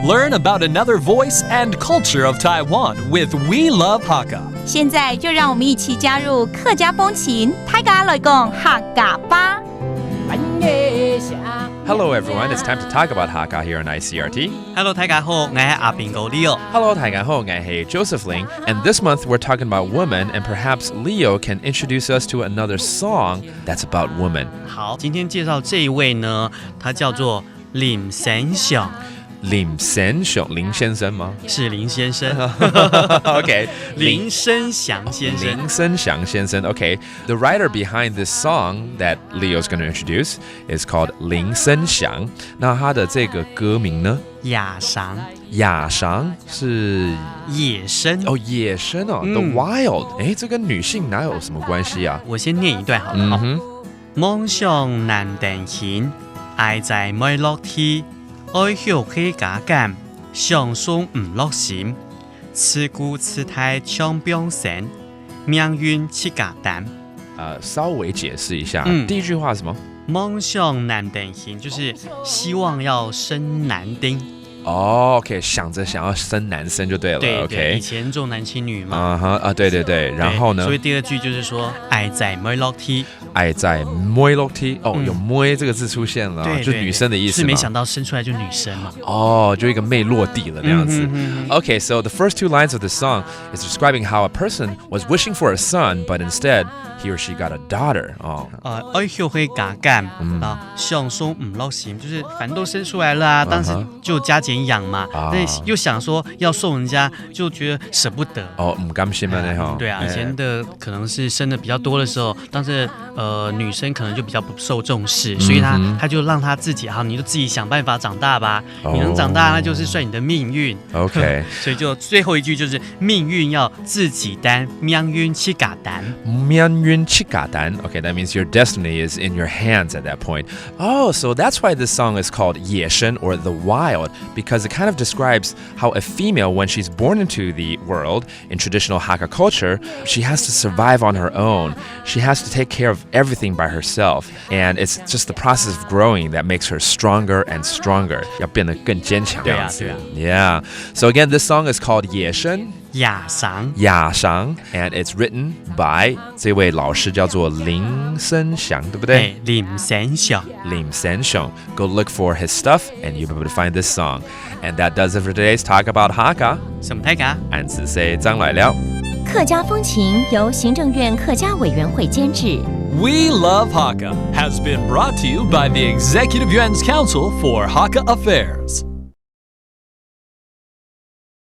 Learn about another voice and culture of Taiwan with We Love Hakka. 现在就让我们一起加入客家风情，大家来讲客家吧。Hello everyone, it's time to talk about Hakka here on ICRT. Hello， 大家好，我係阿邊個 Leo。Hello, 大家好，我係 Joseph Ling, and this month we're talking about women, and perhaps Leo can introduce us to another song that's about women. 好，今天介紹這一位呢，他叫做林sen祥。林先生嗎？是林先生。Okay. 林生祥先生。林生祥先生。Okay. The writer behind this song that Leo's going to introduce is called 林生祥。那他的这个歌名呢？雅裳。雅裳是野生。哦，野生哦。The wild。哎，这跟女性哪有什么关系啊？我先念一段好了。夢想難定顯，愛在未落天。愛曉去假鑑，相送唔落閃，此故此態搶表現，命運七假蛋。稍微解释一下，第一句话是什么？夢想難定顯，就是希望要生男丁。OK， 想要生男生就对了。对 OK， 以前重男轻女嘛。对。然后呢？所以第二句就是说，愛在未落天。愛在未落天。哦，有妹这个字出现了，就女生的意思嘛。是没想到生出来就女生嘛。哦，就一个妹落地了那样子。Okay, so the first two lines of the song is describing how a person was wishing for a son, but instead he or she got a daughter. 愛曉去假鑑，相送唔落閃，就是反正都生出来了啊，當時就加減養嘛，那又想說要送人家，就覺得捨不得。唔甘心啊，那對啊，以前的可能是生的比較多的時候，當時女生可能就比較不受重視，所以他就讓他自己，好，你就自己想辦法長大吧。你能長大，那就是算你的命運。OK， 所以就最後一句就是命運要自己擔，命運七假擔。命運七假擔。Okay, that means your destiny is in your hands at that point. Oh, so that's why this song is called 野生 or the wild, because it kind of describes how a female, when she's born into the world in traditional Hakka culture, she has to survive on her own. She has to take care of everything by herself, and it's just the process of growing that makes her stronger and stronger. 要变得更坚强这样子。Yeah. So again, this song is called 野生。雅裳 and it's written by 这位老师叫做林生祥，对不对？林生祥。Go look for his stuff and you'll be able to find this song. And that does it for today's talk about Hakka. 什麼大家？俺是誰張來了。客家風情由行政院客家委員會監製。We Love Hakka has been brought to you by the Executive Yuan's Council for Hakka Affairs.